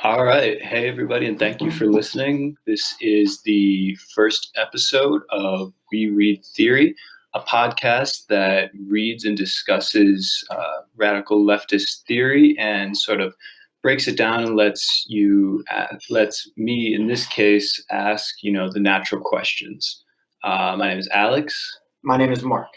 All right. Hey, everybody, and thank you for listening. This is the first episode of We Read Theory, a podcast that reads and discusses radical leftist theory and sort of breaks it down and lets me, in this case, ask, the natural questions. My name is Alex. My name is Mark.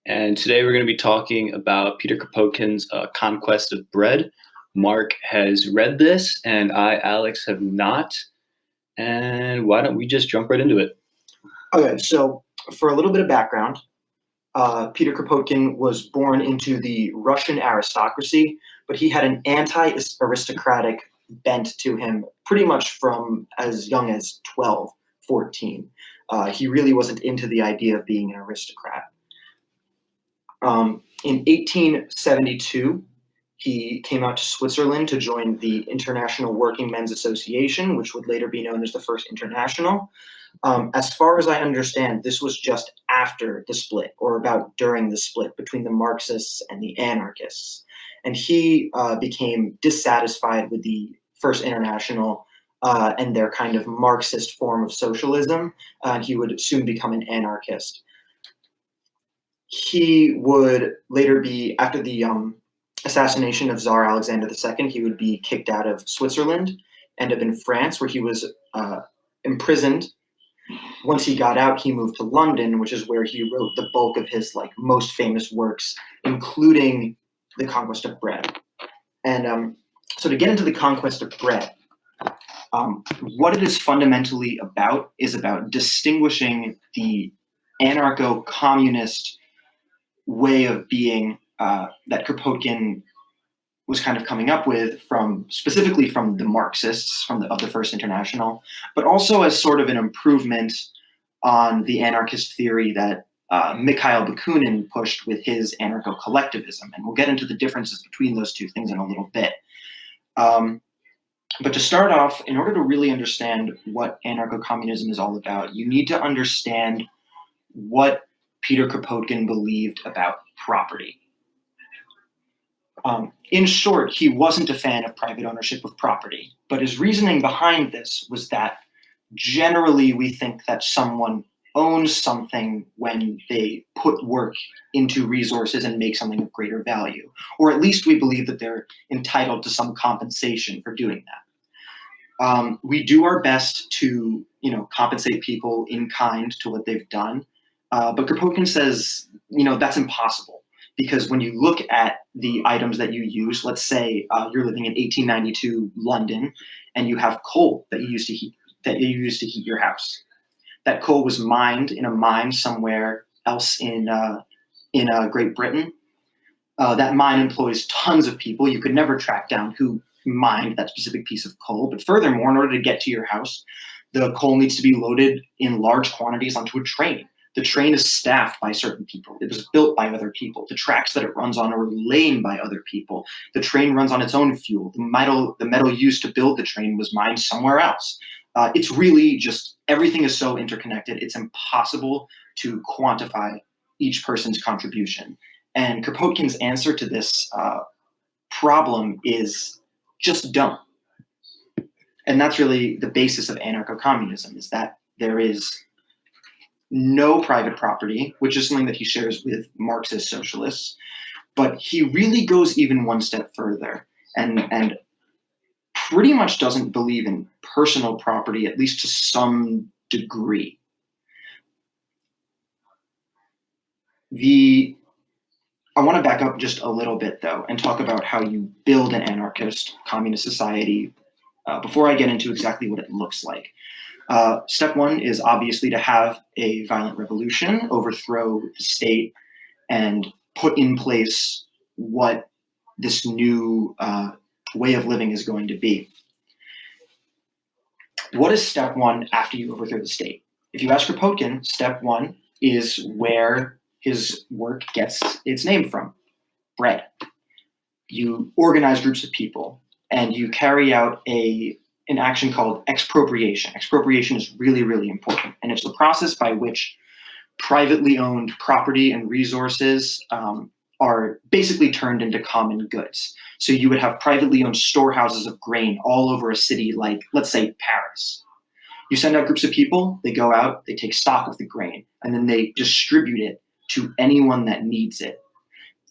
And today we're going to be talking about Peter Kropotkin's Conquest of Bread. Mark has read this, and I, Alex, have not. And why don't we just jump right into it? Okay, so for a little bit of background, Peter Kropotkin was born into the Russian aristocracy, but he had an anti-aristocratic bent to him pretty much from as young as 12, 14. He really wasn't into the idea of being an aristocrat. In 1872, he came out to Switzerland to join the International Working Men's Association, which would later be known as the First International. As far as I understand, this was just after the split, or about during the split between the Marxists and the anarchists. And he became dissatisfied with the First International and their kind of Marxist form of socialism, and he would soon become an anarchist. He would later be, after the assassination of Tsar Alexander II, he would be kicked out of Switzerland, end up in France, where he was imprisoned. Once he got out, he moved to London, which is where he wrote the bulk of his most famous works, including The Conquest of Bread. And so to get into The Conquest of Bread, what it is fundamentally about is about distinguishing the anarcho-communist way of being that Kropotkin was kind of coming up with specifically from the Marxists of the First International, but also as sort of an improvement on the anarchist theory that Mikhail Bakunin pushed with his anarcho-collectivism. And we'll get into the differences between those two things in a little bit. But to start off, in order to really understand what anarcho-communism is all about, you need to understand what Peter Kropotkin believed about property. In short, he wasn't a fan of private ownership of property, but his reasoning behind this was that generally we think that someone owns something when they put work into resources and make something of greater value, or at least we believe that they're entitled to some compensation for doing that. We do our best to, compensate people in kind to what they've done, but Kropotkin says, that's impossible. Because when you look at the items that you use, let's say you're living in 1892 London, and you have coal that you use to heat your house. That coal was mined in a mine somewhere else in Great Britain. That mine employs tons of people. You could never track down who mined that specific piece of coal. But furthermore, in order to get to your house, the coal needs to be loaded in large quantities onto a train. The train is staffed by certain people. It was built by other people. The tracks that it runs on are laid by other people. The train runs on its own fuel. The metal used to build the train was mined somewhere else. It's really just, everything is so interconnected, it's impossible to quantify each person's contribution. And Kropotkin's answer to this problem is just dumb. And that's really the basis of anarcho-communism, is that there is no private property, which is something that he shares with Marxist socialists, but he really goes even one step further and pretty much doesn't believe in personal property, at least to some degree. I want to back up just a little bit, though, and talk about how you build an anarchist communist society before I get into exactly what it looks like. Step one is obviously to have a violent revolution, overthrow the state, and put in place what this new way of living is going to be. What is step one after you overthrow the state? If you ask Kropotkin, step one is where his work gets its name from: bread. You organize groups of people and you carry out an action called expropriation. Expropriation is really, really important, and it's the process by which privately owned property and resources are basically turned into common goods. So you would have privately owned storehouses of grain all over a city like, let's say, Paris. You send out groups of people, they go out, they take stock of the grain, and then they distribute it to anyone that needs it.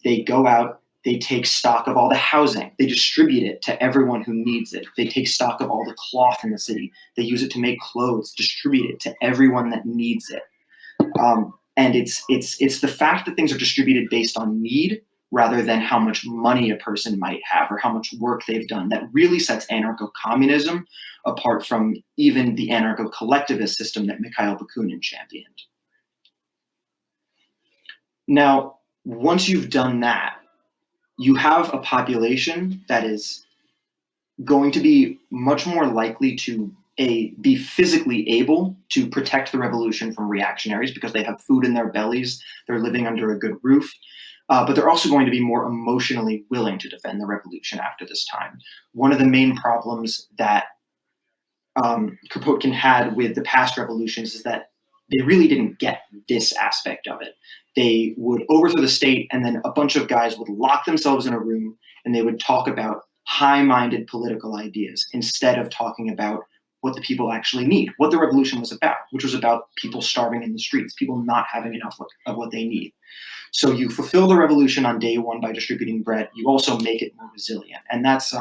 They go out, they take stock of all the housing, they distribute it to everyone who needs it. They take stock of all the cloth in the city, they use it to make clothes, distribute it to everyone that needs it. And it's the fact that things are distributed based on need rather than how much money a person might have or how much work they've done that really sets anarcho-communism apart from even the anarcho-collectivist system that Mikhail Bakunin championed. Now, once you've done that, you have a population that is going to be much more likely to be physically able to protect the revolution from reactionaries because they have food in their bellies, they're living under a good roof, but they're also going to be more emotionally willing to defend the revolution after this time. One of the main problems that Kropotkin had with the past revolutions is that they really didn't get this aspect of it. They would overthrow the state, and then a bunch of guys would lock themselves in a room and they would talk about high-minded political ideas instead of talking about what the people actually need, what the revolution was about, which was about people starving in the streets, people not having enough of what they need. So you fulfill the revolution on day one by distributing bread. You also make it more resilient. And that's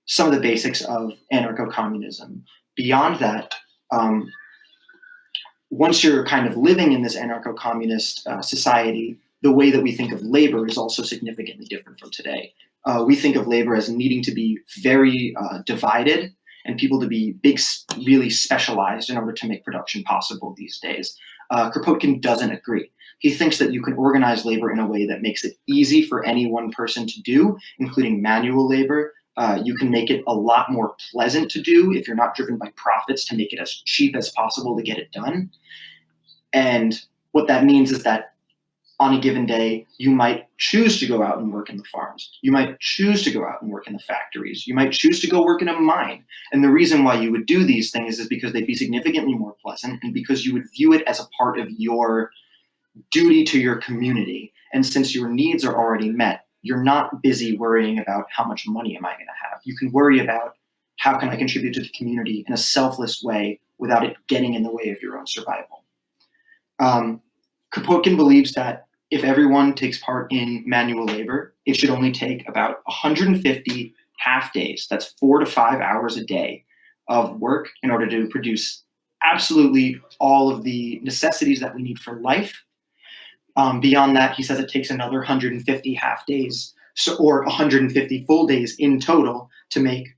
some of the basics of anarcho-communism. Beyond that, once you're kind of living in this anarcho-communist society, the way that we think of labor is also significantly different from today. We think of labor as needing to be very divided and people to be really specialized in order to make production possible these days. Kropotkin doesn't agree. He thinks that you can organize labor in a way that makes it easy for any one person to do, including manual labor. You can make it a lot more pleasant to do if you're not driven by profits to make it as cheap as possible to get it done. And what that means is that on a given day, you might choose to go out and work in the farms. You might choose to go out and work in the factories. You might choose to go work in a mine. And the reason why you would do these things is because they'd be significantly more pleasant and because you would view it as a part of your duty to your community. And since your needs are already met, you're not busy worrying about how much money am I going to have. You can worry about how can I contribute to the community in a selfless way without it getting in the way of your own survival. Kropotkin believes that if everyone takes part in manual labor, it should only take about 150 half days, that's 4 to 5 hours a day of work in order to produce absolutely all of the necessities that we need for life. Beyond that, he says it takes another 150 half days, or 150 full days in total to make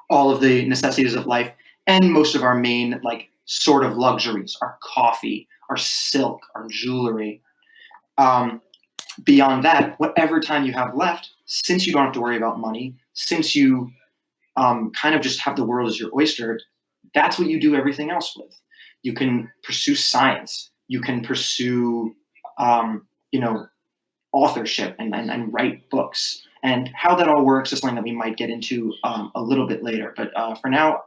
all of the necessities of life and most of our main sort of luxuries, our coffee, our silk, our jewelry. Beyond that, whatever time you have left, since you don't have to worry about money, since you kind of just have the world as your oyster, that's what you do everything else with. You can pursue science. You can pursue, authorship and write books. And how that all works is something that we might get into a little bit later. But for now,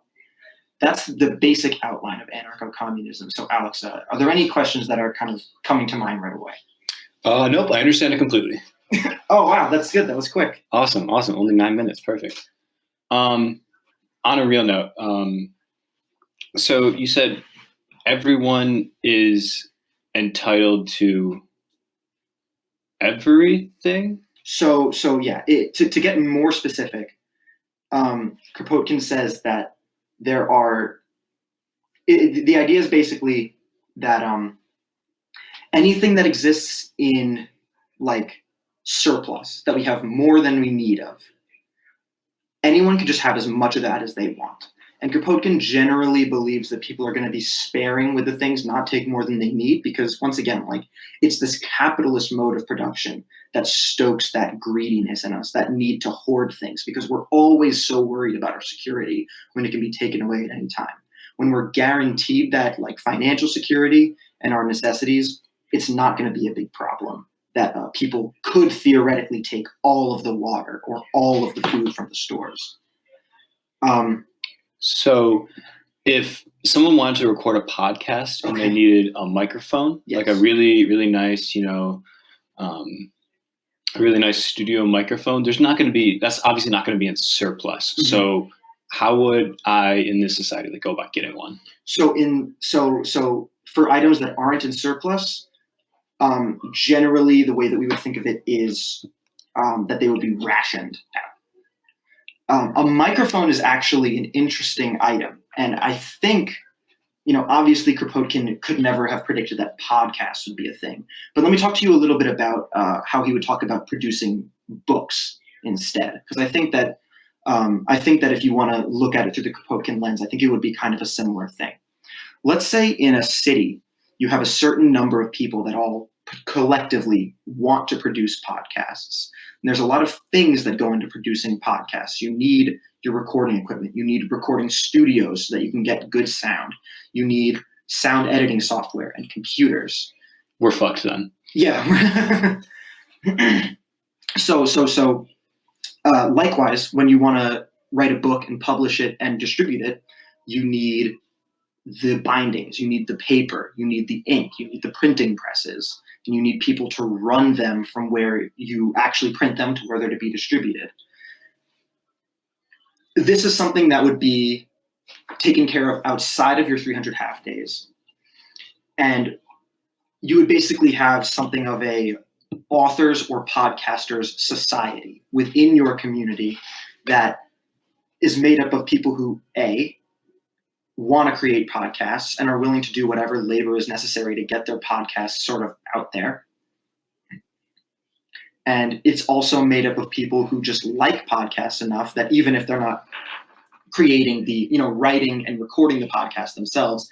that's the basic outline of anarcho-communism. So Alex, are there any questions that are kind of coming to mind right away? Nope, I understand it completely. Oh, wow, that's good. That was quick. Awesome. Only 9 minutes. Perfect. On a real note, so you said everyone is entitled to everything? So yeah, to get more specific, Kropotkin says that there are, the idea is basically that anything that exists in surplus, that we have more than we need of, anyone can just have as much of that as they want. And Kropotkin generally believes that people are going to be sparing with the things, not take more than they need, because once again, it's this capitalist mode of production that stokes that greediness in us, that need to hoard things, because we're always so worried about our security when it can be taken away at any time. When we're guaranteed that financial security and our necessities, it's not going to be a big problem that people could theoretically take all of the water or all of the food from the stores. So if someone wanted to record a podcast and they needed a microphone, yes, a really, really nice, a really nice studio microphone, that's obviously not going to be in surplus. Mhm. So how would I in this society go about getting one? So for items that aren't in surplus, generally the way that we would think of it is that they would be rationed out. A microphone is actually an interesting item, and I think, obviously Kropotkin could never have predicted that podcasts would be a thing. But let me talk to you a little bit about how he would talk about producing books instead, because I think that if you want to look at it through the Kropotkin lens, I think it would be kind of a similar thing. Let's say in a city you have a certain number of people that all collectively want to produce podcasts. And there's a lot of things that go into producing podcasts. You need your recording equipment. You need recording studios so that you can get good sound. You need sound editing software and computers. We're fucked then. Yeah. So likewise, when you want to write a book and publish it and distribute it, you need the bindings, you need the paper, you need the ink, you need the printing presses, and you need people to run them from where you actually print them to where they're to be distributed. This is something that would be taken care of outside of your 300 half days. And you would basically have something of a authors or podcasters society within your community that is made up of people who, A, want to create podcasts and are willing to do whatever labor is necessary to get their podcasts sort of out there. And it's also made up of people who just like podcasts enough that even if they're not creating writing and recording the podcast themselves,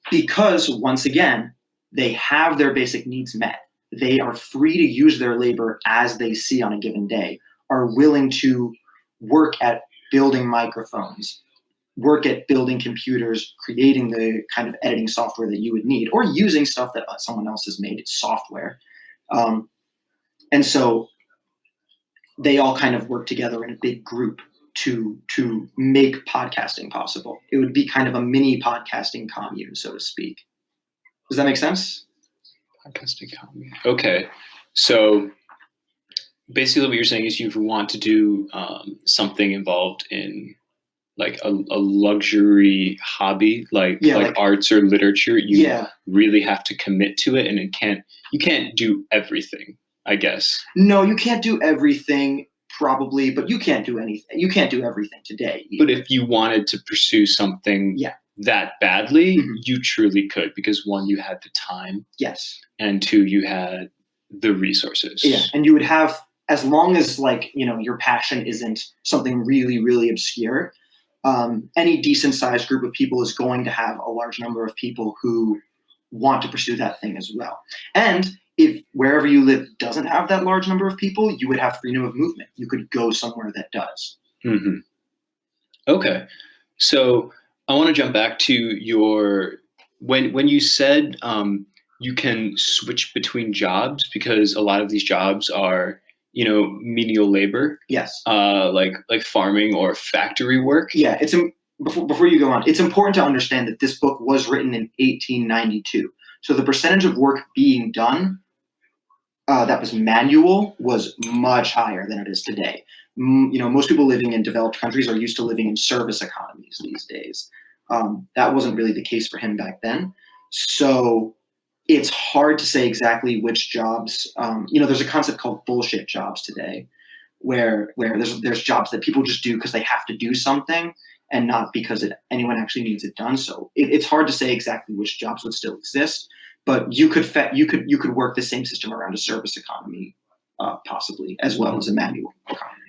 because once again, they have their basic needs met. They are free to use their labor as they see on a given day, are willing to work at building microphones, work at building computers, creating the kind of editing software that you would need, or using stuff that someone else has made, software. And so they all kind of work together in a big group to make podcasting possible. It would be kind of a mini podcasting commune, so to speak. Does that make sense? Podcasting commune. Okay. So basically what you're saying is you want to do something involved in like a luxury hobby, like arts or literature. You really have to commit to it, and you can't do everything, I guess. No, you can't do everything, probably, but you can't do anything. You can't do everything today either. But if you wanted to pursue something that badly, you truly could, because one, you had the time. Yes. And two, you had the resources. Yeah, and you would have, as long as your passion isn't something really, really obscure, any decent sized group of people is going to have a large number of people who want to pursue that thing as well. And if wherever you live doesn't have that large number of people, you would have freedom of movement. You could go somewhere that does. Mm-hmm. Okay. So I want to jump back to when you said you can switch between jobs, because a lot of these jobs are, menial labor. Yes. Like farming or factory work. Yeah. Before you go on, it's important to understand that this book was written in 1892. So the percentage of work being done that was manual was much higher than it is today. Most people living in developed countries are used to living in service economies these days. That wasn't really the case for him back then. So it's hard to say exactly which jobs. There's a concept called bullshit jobs today, where there's jobs that people just do because they have to do something and not because anyone actually needs it done. So it's hard to say exactly which jobs would still exist, but you could work the same system around a service economy, possibly, as well as a manual economy.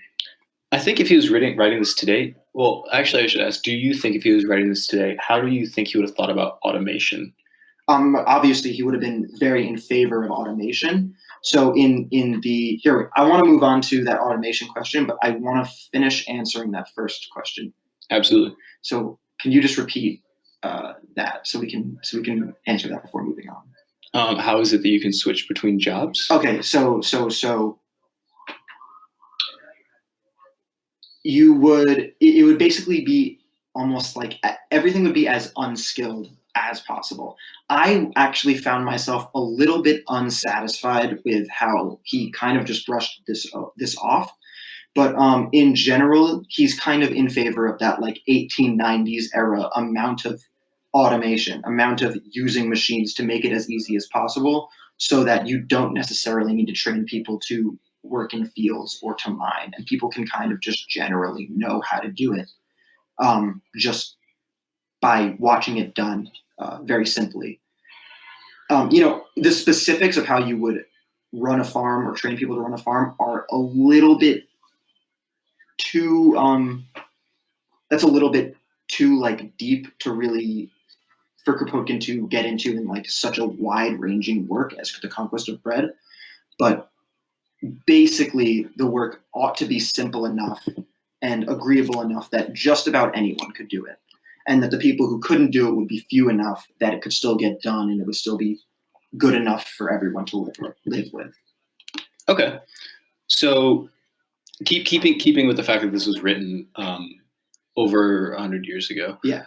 I think if he was writing this today, well, actually, I should ask, do you think if he was writing this today, how do you think he would have thought about automation? Obviously, he would have been very in favor of automation. So I want to move on to that automation question, but I want to finish answering that first question. Absolutely. So can you just repeat that so we can answer that before moving on? How is it that you can switch between jobs? Okay, so it would basically be almost like everything would be as unskilled as possible. I actually found myself a little bit unsatisfied with how he kind of just brushed this off. But in general, he's kind of in favor of that like 1890s era amount of automation, amount of using machines to make it as easy as possible, so that you don't necessarily need to train people to work in fields or to mine, and people can kind of just generally know how to do it just by watching it done very simply. The specifics of how you would run a farm or train people to run a farm are a little bit too that's a little bit too like deep to really for Kropotkin to get into in like such a wide-ranging work as the Conquest of Bread. But basically the work ought to be simple enough and agreeable enough that just about anyone could do it, and that the people who couldn't do it would be few enough that it could still get done and it would still be good enough for everyone to live with. Okay, so keeping with the fact that this was written over 100 years ago. Yeah.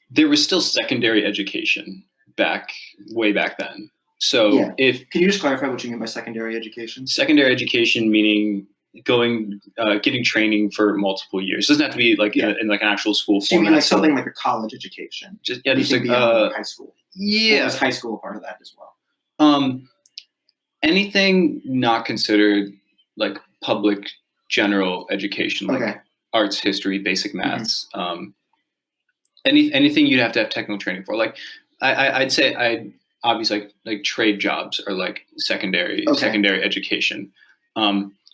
There was still secondary education way back then. So yeah. Can you just clarify what you mean by secondary education? Secondary education meaning getting training for multiple years. It doesn't have to be like in like an actual school. So you mean like something like a college education? Just like high school. Yeah. Or is high school part of that as well? Anything not considered like public general education, like arts, history, basic maths, anything you'd have to have technical training for. Like I'd say obviously like trade jobs are like secondary education.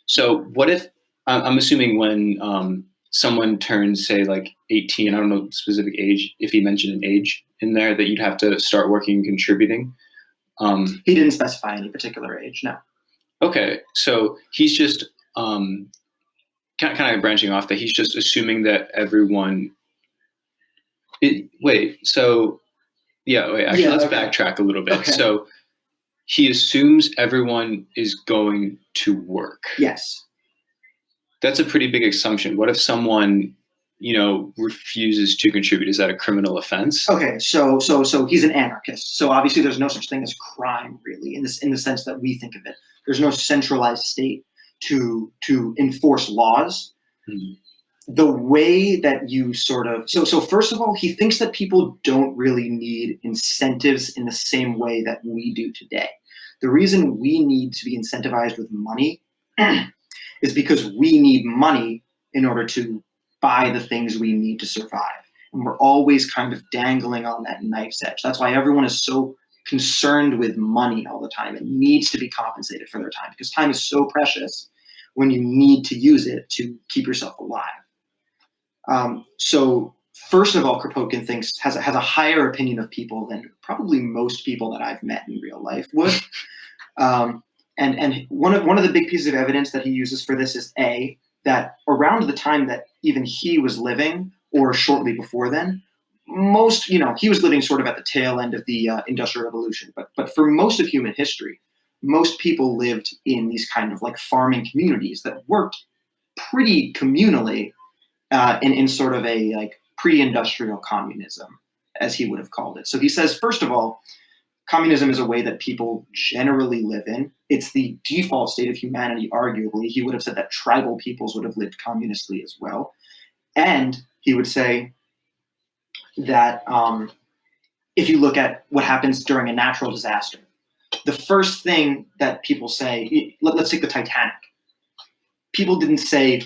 So what if I'm assuming when someone turns, say, like 18, I don't know the specific age, if he mentioned an age in there, that you'd have to start working and contributing. He didn't specify any particular age, no. Okay, so he's just kind of branching off that he's just assuming that everyone. Let's backtrack a little bit. Okay. So he assumes everyone is going to work. Yes. That's a pretty big assumption. What if someone, refuses to contribute? Is that a criminal offense? Okay, so he's an anarchist. So obviously there's no such thing as crime, really, in the sense that we think of it. There's no centralized state to enforce laws. Mm-hmm. The way that you so first of all, he thinks that people don't really need incentives in the same way that we do today. The reason we need to be incentivized with money is because we need money in order to buy the things we need to survive. And we're always kind of dangling on that knife's edge. That's why everyone is so concerned with money all the time and needs to be compensated for their time, because time is so precious when you need to use it to keep yourself alive. So first of all, Kropotkin has a higher opinion of people than probably most people that I've met in real life would. And one of the big pieces of evidence that he uses for this is that around the time that even he was living, or shortly before then, he was living sort of at the tail end of the Industrial Revolution. But for most of human history, most people lived in these kind of like farming communities that worked pretty communally. In sort of a like pre-industrial communism, as he would have called it. So he says, first of all, communism is a way that people generally live in. It's the default state of humanity, arguably. He would have said that tribal peoples would have lived communistly as well. And he would say that if you look at what happens during a natural disaster, the first thing that people say, let's take the Titanic. People didn't say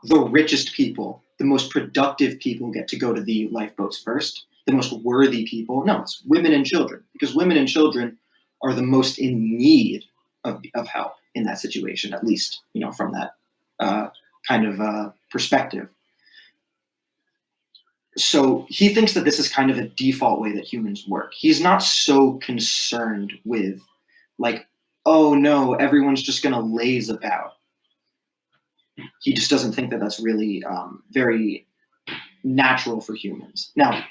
the richest people, the most productive people get to go to the lifeboats first, the most worthy people. No, it's women and children, because women and children are the most in need of help in that situation, at least, from that kind of perspective. So he thinks that this is kind of a default way that humans work. He's not so concerned with like, oh no, everyone's just going to laze about. He just doesn't think that that's really very natural for humans. Now,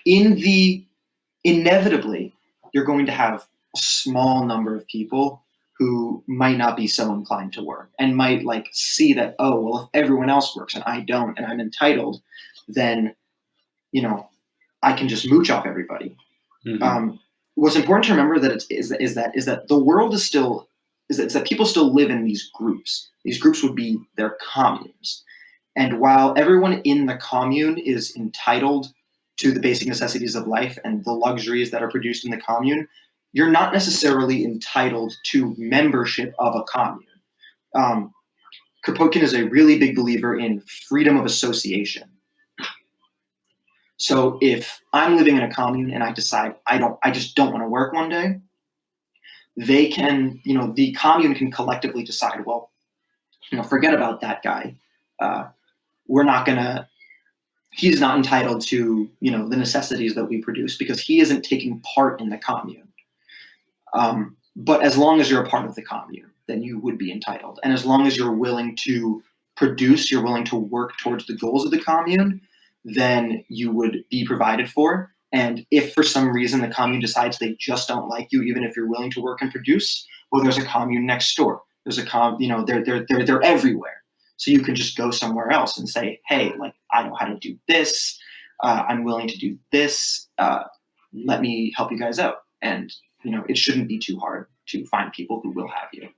inevitably, you're going to have a small number of people who might not be so inclined to work and might like see that, oh, well, if everyone else works and I don't and I'm entitled, then, I can just mooch off everybody. Mhm. What's important to remember is that the world is that people still live in these groups. These groups would be their communes. And while everyone in the commune is entitled to the basic necessities of life and the luxuries that are produced in the commune, you're not necessarily entitled to membership of a commune. Um, Kropotkin is a really big believer in freedom of association. So if I'm living in a commune and I decide I just don't want to work one day, they can, the commune can collectively decide, well, forget about that guy. We're not gonna. He's not entitled to, the necessities that we produce because he isn't taking part in the commune. But as long as you're a part of the commune, then you would be entitled. And as long as you're willing to produce, you're willing to work towards the goals of the commune, then you would be provided for. And if for some reason the commune decides they just don't like you, even if you're willing to work and produce, well, there's a commune next door. There's they're everywhere. So you can just go somewhere else and say, hey, like, I know how to do this. I'm willing to do this. Let me help you guys out. And it shouldn't be too hard to find people who will have you.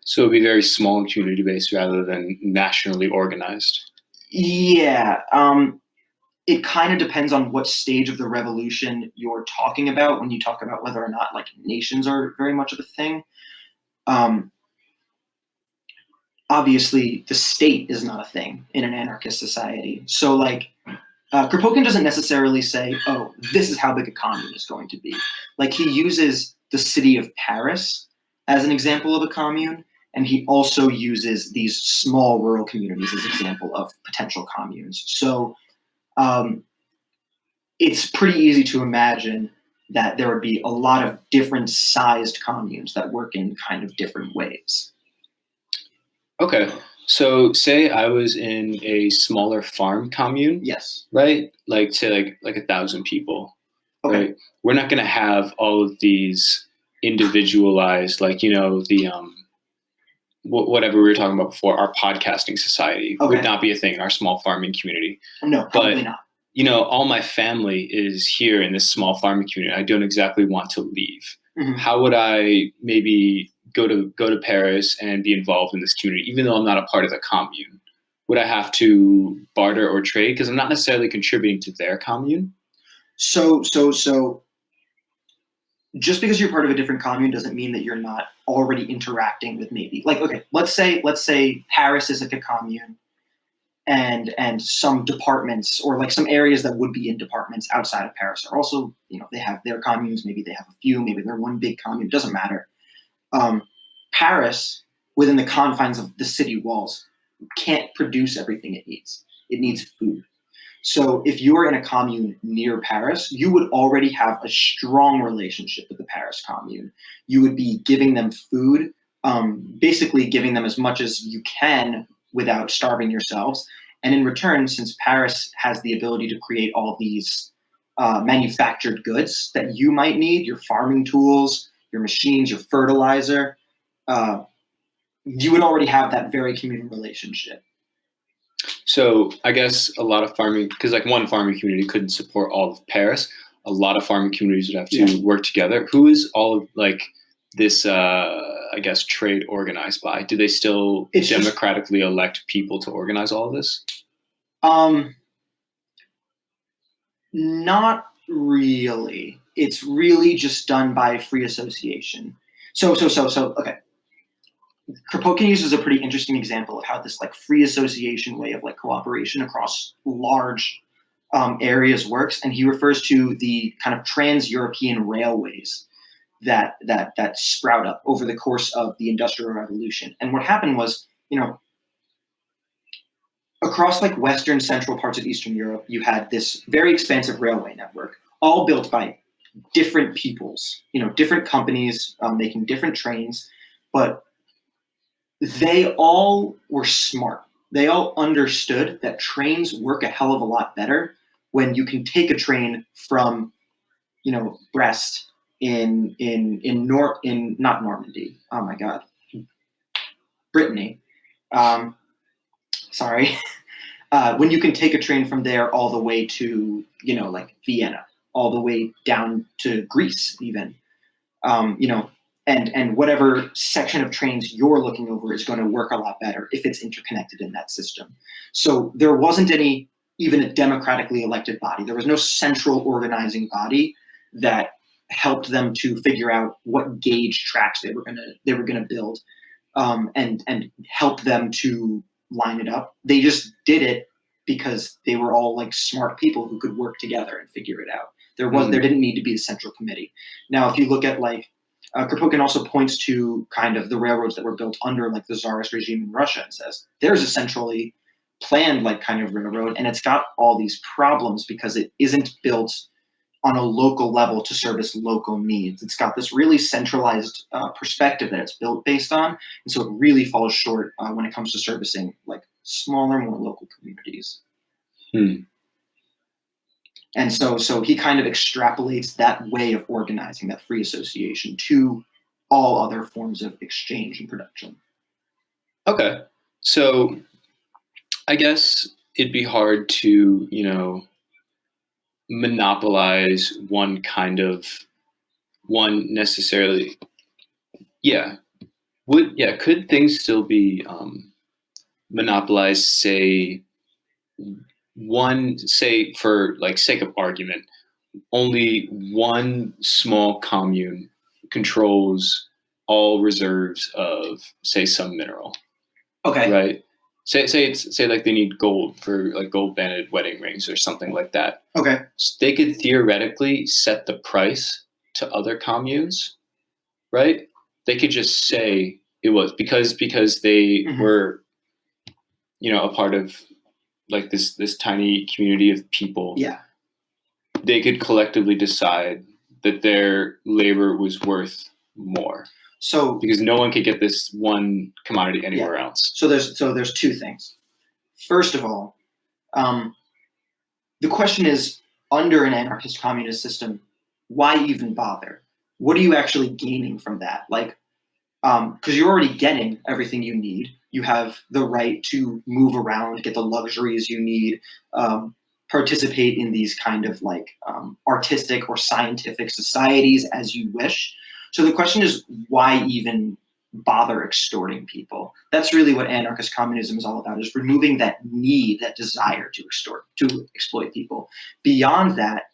So it'd be very small and community-based rather than nationally organized. Yeah. It kind of depends on what stage of the revolution you're talking about when you talk about whether or not like nations are very much of a thing. Obviously, the state is not a thing in an anarchist society. So like, Kropotkin doesn't necessarily say, oh, this is how big a commune is going to be. Like he uses the city of Paris as an example of a commune, and he also uses these small rural communities as an example of potential communes. So it's pretty easy to imagine that there would be a lot of different sized communes that work in kind of different ways. Okay. So say I was in a smaller farm commune. Yes. Right? Like say like 1,000 people. Okay. Right? We're not gonna have all of these individualized, like, the whatever we were talking about before, our podcasting society would not be a thing in our small farming community. No, probably not. All my family is here in this small farming community. I don't exactly want to leave. Mm-hmm. How would I maybe go to Paris and be involved in this community, even though I'm not a part of the commune? Would I have to barter or trade because I'm not necessarily contributing to their commune? So just because you're part of a different commune doesn't mean that you're not already interacting with maybe like, okay, let's say Paris is like a commune and some departments or like some areas that would be in departments outside of Paris are also, they have their communes, maybe they have a few, maybe they're one big commune, doesn't matter. Paris, within the confines of the city walls, can't produce everything it needs. It needs food. So if you're in a commune near Paris, you would already have a strong relationship with the Paris commune. You would be giving them food, basically giving them as much as you can without starving yourselves. And in return, since Paris has the ability to create all these manufactured goods that you might need, your farming tools, your machines, your fertilizer, you would already have that very communal relationship. So I guess a lot of farming, because like one farming community couldn't support all of Paris, a lot of farming communities would have to work together. Who is all of like this, I guess, trade organized by? Do they still democratically elect people to organize all of this? Not really. It's really just done by free association. So, okay. Kropotkin uses a pretty interesting example of how this like free association way of like cooperation across large areas works, and he refers to the kind of TransEuropean Railways that sprout up over the course of the Industrial Revolution. And what happened was, across like Western central parts of Eastern Europe, you had this very expansive railway network, all built by different peoples, different companies making different trains, but they all were smart. They all understood that trains work a hell of a lot better when you can take a train from, Brest in not Normandy. Oh my God, Brittany. Sorry. When you can take a train from there all the way to, like Vienna all the way down to Greece, even. And whatever section of trains you're looking over is going to work a lot better if it's interconnected in that system. So there wasn't even a democratically elected body. There was no central organizing body that helped them to figure out what gauge tracks they were gonna build, and help them to line it up. They just did it because they were all like smart people who could work together and figure it out. There didn't need to be a central committee. Now, if you look at Kropotkin also points to kind of the railroads that were built under like the Tsarist regime in Russia and says there's a centrally planned like kind of railroad, and it's got all these problems because it isn't built on a local level to service local needs. It's got this really centralized perspective that it's built based on, and so it really falls short when it comes to servicing like smaller, more local communities. And so he kind of extrapolates that way of organizing, that free association, to all other forms of exchange and production. Okay, so I guess it'd be hard to, monopolize one necessarily. Yeah. Could things still be monopolized, say for like sake of argument, only one small commune controls all reserves of, say, some mineral. Okay. Right? Say like they need gold for like gold banded wedding rings or something like that. Okay. So they could theoretically set the price to other communes, right? They could just say it was because they were, a part of like this tiny community of people. Yeah. They could collectively decide that their labor was worth more. So because no one could get this one commodity anywhere else. So there's two things. First of all, the question is, under an anarchist communist system, why even bother? What are you actually gaining from that? Like, because you're already getting everything you need. You have the right to move around, get the luxuries you need, participate in these kind of like artistic or scientific societies as you wish. So the question is, why even bother extorting people? That's really what anarchist communism is all about, is removing that need, that desire to exploit people. Beyond that,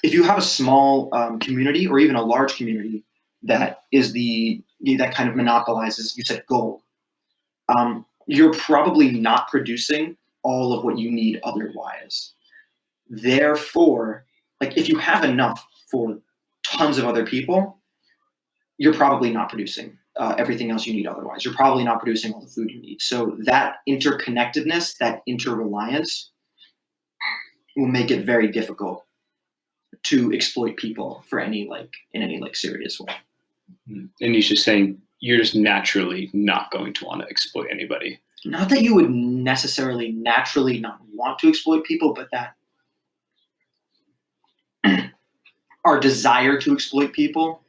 if you have a small community or even a large community that kind of monopolizes, you said gold, you're probably not producing all of what you need otherwise. Therefore, like if you have enough for tons of other people, you're probably not producing everything else you need otherwise. You're probably not producing all the food you need. So that interconnectedness, that interreliance will make it very difficult to exploit people in any serious way. And he's just saying you're just naturally not going to want to exploit anybody. Not that you would necessarily naturally not want to exploit people, but that our desire to exploit people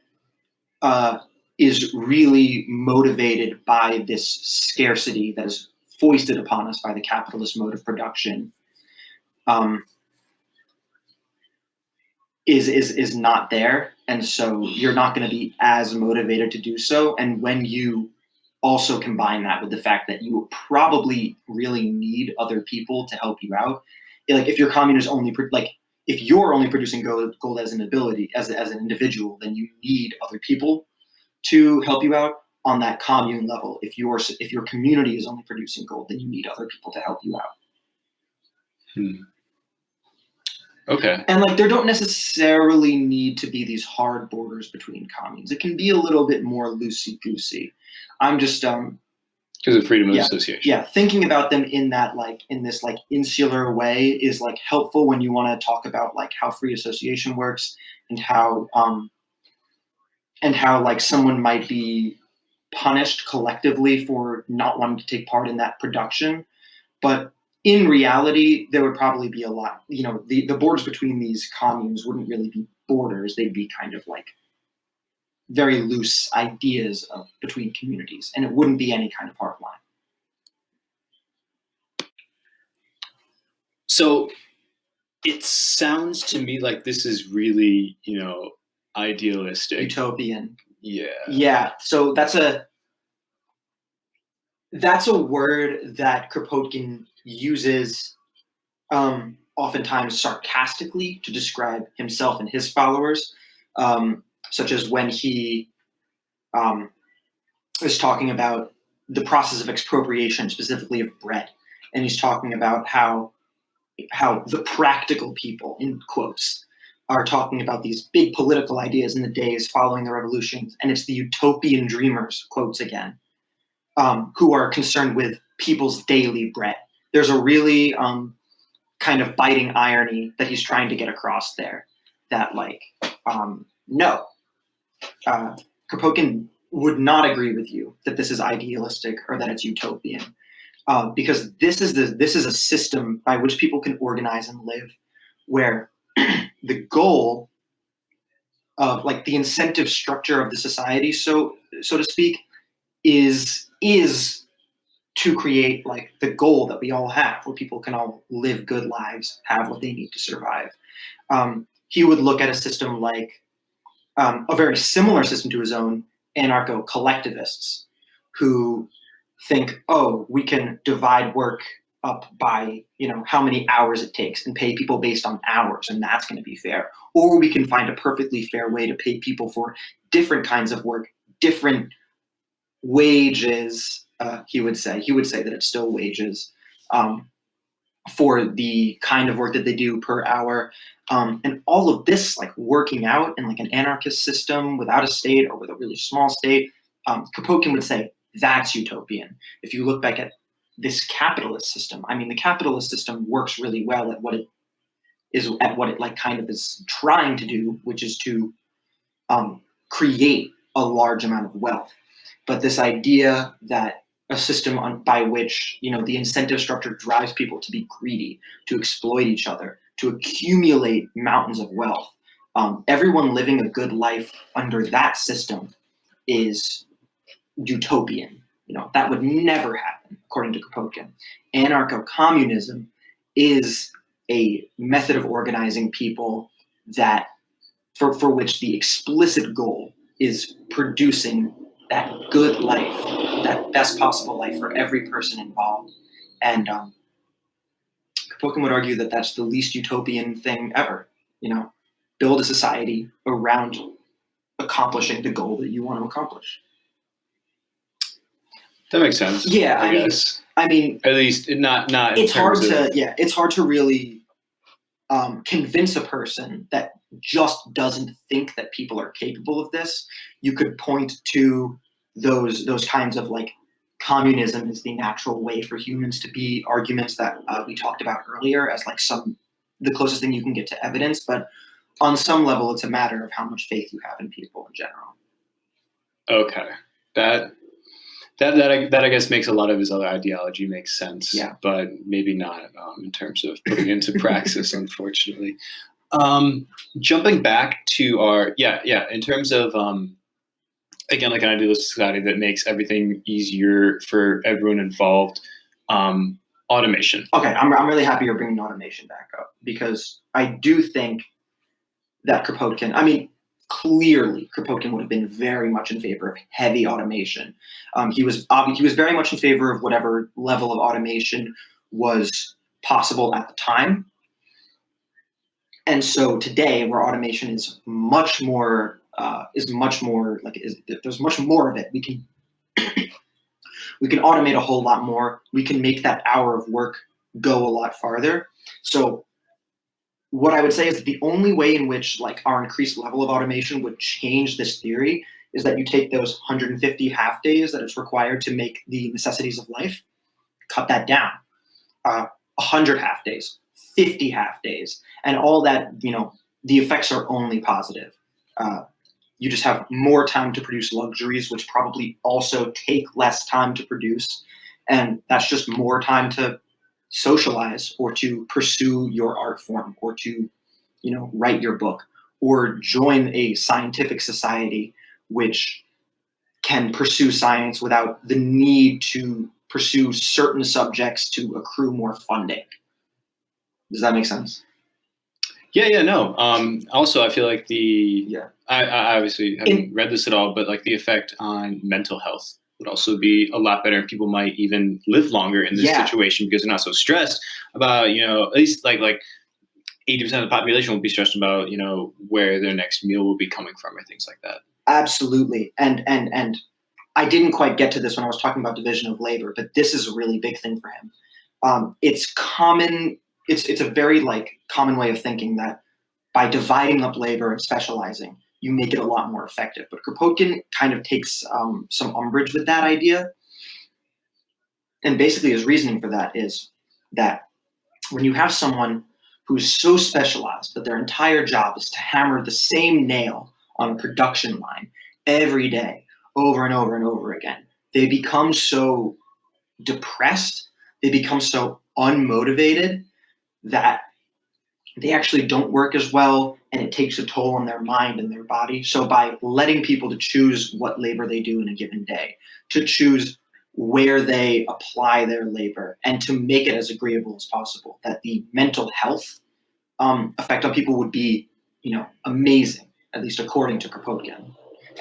is really motivated by this scarcity that is foisted upon us by the capitalist mode of production. Is not there, and so you're not going to be as motivated to do so. And when you also combine that with the fact that you probably really need other people to help you out, like if your commune is if you're only producing gold as an ability, as an individual, then you need other people to help you out on that commune level. If your community is only producing gold, then you need other people to help you out. Okay. And there don't necessarily need to be these hard borders between communes. It can be a little bit more loosey-goosey. I'm just because of freedom of association. Yeah, thinking about them in this insular way is helpful when you want to talk about how free association works and how someone might be punished collectively for not wanting to take part in that production. But in reality, there would probably be a lot, the borders between these communes wouldn't really be borders. They'd be kind of very loose ideas between communities, and it wouldn't be any kind of hard line. So It sounds to me like this is really, idealistic. Utopian. Yeah. Yeah. So that's a word that Kropotkin uses oftentimes sarcastically to describe himself and his followers, such as when he is talking about the process of expropriation, specifically of bread, and he's talking about how the practical people, in quotes, are talking about these big political ideas in the days following the revolution, and it's the utopian dreamers, quotes again, who are concerned with people's daily bread. There's a really kind of biting irony that he's trying to get across there, that no, Kropotkin would not agree with you that this is idealistic or that it's utopian, because this is a system by which people can organize and live, where the goal of the incentive structure of the society, so to speak, is to create the goal that we all have, where people can all live good lives, have what they need to survive. He would look at a system like a very similar system to his own, anarcho-collectivists, who think, oh, we can divide work up by how many hours it takes and pay people based on hours, and that's going to be fair. Or we can find a perfectly fair way to pay people for different kinds of work, different wages. He would say that it's still wages for the kind of work that they do per hour. And all of this, working out in an anarchist system without a state or with a really small state, Kropotkin would say that's utopian. If you look back at this capitalist system, the capitalist system works really well at what it kind of is trying to do, which is to create a large amount of wealth. But this idea that a system by which the incentive structure drives people to be greedy, to exploit each other, to accumulate mountains of wealth. Everyone living a good life under that system is utopian. That would never happen, according to Kropotkin. Anarcho-communism is a method of organizing people that, for which the explicit goal is producing that good life, that best possible life for every person involved. And Kropotkin would argue that that's the least utopian thing ever. Build a society around accomplishing the goal that you want to accomplish. That makes sense. Yeah, I guess. At least not. It's hard to really convince a person that just doesn't think that people are capable of this. You could point to those kinds of communism is the natural way for humans to be arguments that we talked about earlier as the closest thing you can get to evidence. But on some level, it's a matter of how much faith you have in people in general. Okay, that I guess makes a lot of his other ideology make sense. Yeah, but maybe not in terms of putting into praxis, unfortunately. Jumping back to our in terms of again, an idealist society that makes everything easier for everyone involved. Automation. Okay, I'm really happy you're bringing automation back up, because I do think that Kropotkin, clearly Kropotkin would have been very much in favor of heavy automation. He was very much in favor of whatever level of automation was possible at the time. And so today, where automation is much more, there's much more of it. We can automate a whole lot more. We can make that hour of work go a lot farther. So what I would say is that the only way in which our increased level of automation would change this theory is that you take those 150 half days that it's required to make the necessities of life, cut that down, 100 half days, 50 half days, and all that, the effects are only positive. You just have more time to produce luxuries, which probably also take less time to produce. And that's just more time to socialize, or to pursue your art form, or to, write your book, or join a scientific society which can pursue science without the need to pursue certain subjects to accrue more funding. Does that make sense? Yeah, no. Also, I feel like Yeah. I obviously haven't read this at all, but like the effect on mental health would also be a lot better. And people might even live longer in this Yeah. situation because they're not so stressed about, at least like 80% of the population will be stressed about, where their next meal will be coming from or things like that. Absolutely. And I didn't quite get to this when I was talking about division of labor, but this is a really big thing for him. It's common. It's a very common way of thinking that by dividing up labor and specializing, you make it a lot more effective. But Kropotkin kind of takes some umbrage with that idea. And basically his reasoning for that is that when you have someone who's so specialized that their entire job is to hammer the same nail on a production line every day, over and over and over again, they become so depressed, they become so unmotivated that they actually don't work as well, and it takes a toll on their mind and their body. So by letting people to choose what labor they do in a given day, to choose where they apply their labor, and to make it as agreeable as possible, that the mental health effect on people would be, amazing, at least according to Kropotkin.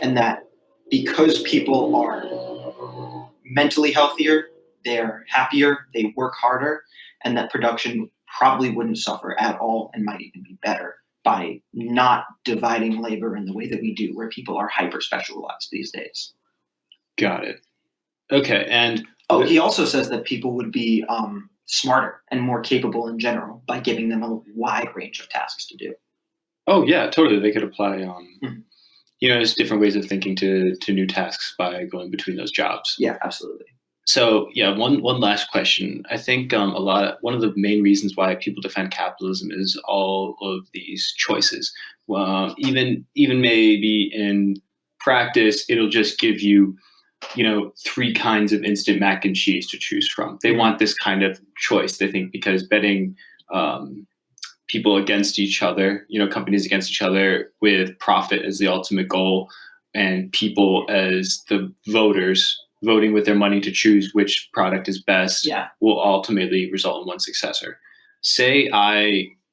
And that because people are mentally healthier, they're happier, they work harder, and that production probably wouldn't suffer at all and might even be better by not dividing labor in the way that we do, where people are hyper specialized these days. Got it. Okay. And he also says that people would be smarter and more capable in general by giving them a wide range of tasks to do. Oh yeah, totally. They could apply, there's different ways of thinking to new tasks by going between those jobs. Yeah, absolutely. So yeah, one last question. I think one of the main reasons why people defend capitalism is all of these choices. Even maybe in practice, it'll just give you, 3 kinds of instant mac and cheese to choose from. They want this kind of choice. They think because betting people against each other, companies against each other with profit as the ultimate goal, and people as the voters voting with their money to choose which product is best, will ultimately result in one successor. Say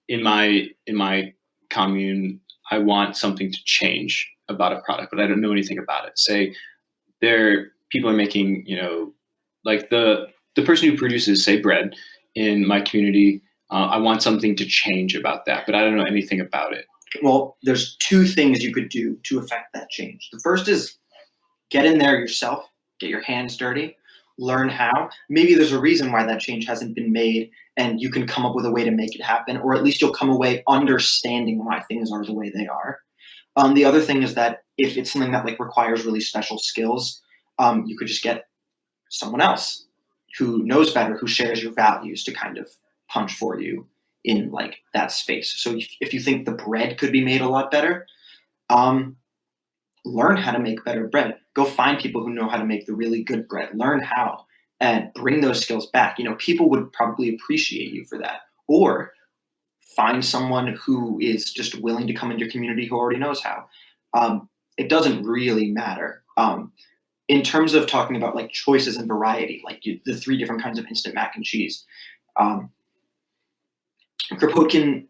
in my commune, I want something to change about a product, but I don't know anything about it. Say people are making, like the person who produces, say, bread in my community. I want something to change about that, but I don't know anything about it. Well, there's 2 things you could do to affect that change. The first is get in there yourself, get your hands dirty, learn how. Maybe there's a reason why that change hasn't been made, and you can come up with a way to make it happen, or at least you'll come away understanding why things are the way they are. The other thing is that if it's something that requires really special skills, you could just get someone else who knows better, who shares your values, to kind of punch for you in that space. So if you think the bread could be made a lot better, learn how to make better bread. Go find people who know how to make the really good bread. Learn how and bring those skills back. People would probably appreciate you for that. Or find someone who is just willing to come into your community who already knows how. It doesn't really matter. In terms of talking about choices and variety, the 3 different kinds of instant mac and cheese, Kropotkin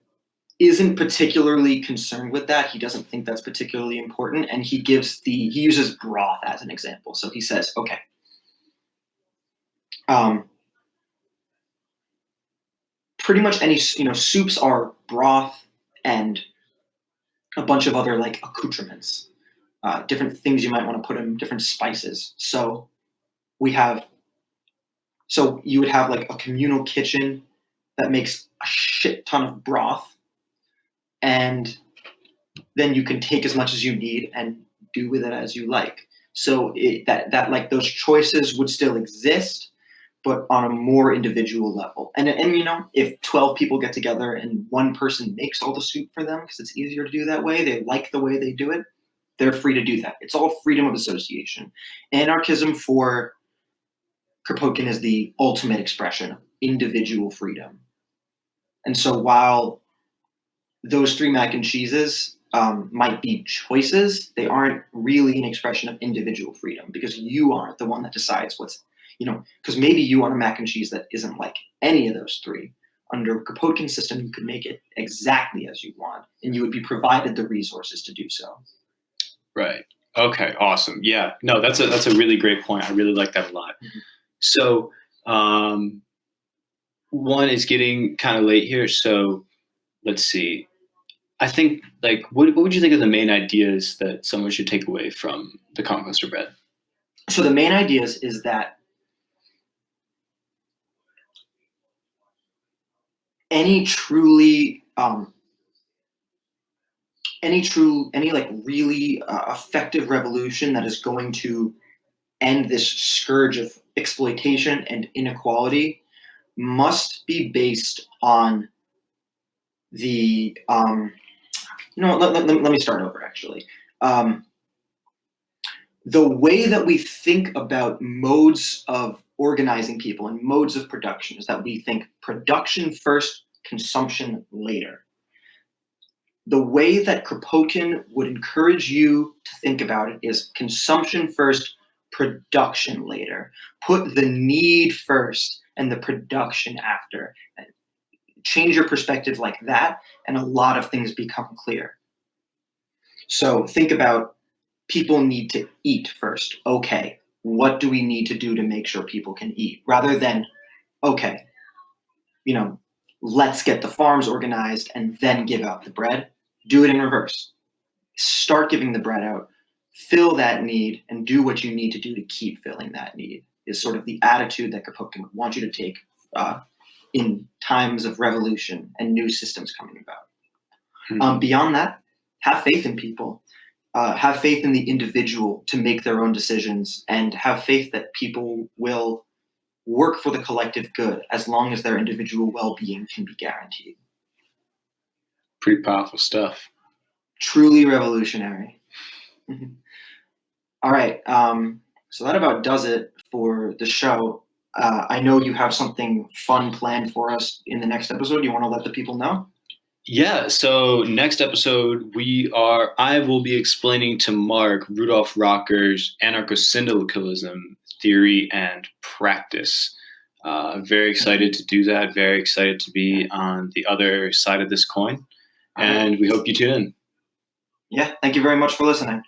isn't particularly concerned with that. He doesn't think that's particularly important, and he uses broth as an example. So he says, okay, pretty much any soups are broth and a bunch of other accoutrements, different things you might want to put in, different spices. So you would have a communal kitchen that makes a shit ton of broth, and then you can take as much as you need and do with it as you like. So those choices would still exist, but on a more individual level. And if 12 people get together and one person makes all the soup for them because it's easier to do that way, they like the way they do it, they're free to do that. It's all freedom of association. Anarchism for Kropotkin is the ultimate expression of individual freedom. And so while those 3 mac and cheeses might be choices, they aren't really an expression of individual freedom, because you aren't the one that decides what's, because maybe you want a mac and cheese that isn't like any of those 3. under Kropotkin's system, you could make it exactly as you want, and you would be provided the resources to do so. Right. Okay. Awesome. Yeah. No, that's a really great point. I really like that a lot. Mhm. So, one is getting kind of late here. So let's see. I think, like, what would you think of the main ideas that someone should take away from the Conquest of Bread? So the main ideas is that any truly any like really effective revolution that is going to end this scourge of exploitation and inequality must be based on the let me start over actually. The way that we think about modes of organizing people and modes of production is that we think production first, consumption later. The way that Kropotkin would encourage you to think about it is consumption first, production later. Put the need first and the production after. Change your perspective like that, and a lot of things become clear. So think about people need to eat first. Okay, what do we need to do to make sure people can eat? Rather than, okay, let's get the farms organized and then give out the bread. Do it in reverse. Start giving the bread out, fill that need, and do what you need to do to keep filling that need, is sort of the attitude that Kropotkin would want you to take in times of revolution and new systems coming about. Beyond that, have faith in people. Have faith in the individual to make their own decisions, and have faith that people will work for the collective good as long as their individual well-being can be guaranteed. Pretty powerful stuff. Truly revolutionary. All right. So that about does it for the show. I know you have something fun planned for us in the next episode. You want to let the people know? Yeah, so next episode I will be explaining to Mark Rudolf Rocker's anarcho-syndicalism theory and practice. Very excited to do that. Very excited to be on the other side of this coin. And we hope you tune in. Yeah, thank you very much for listening.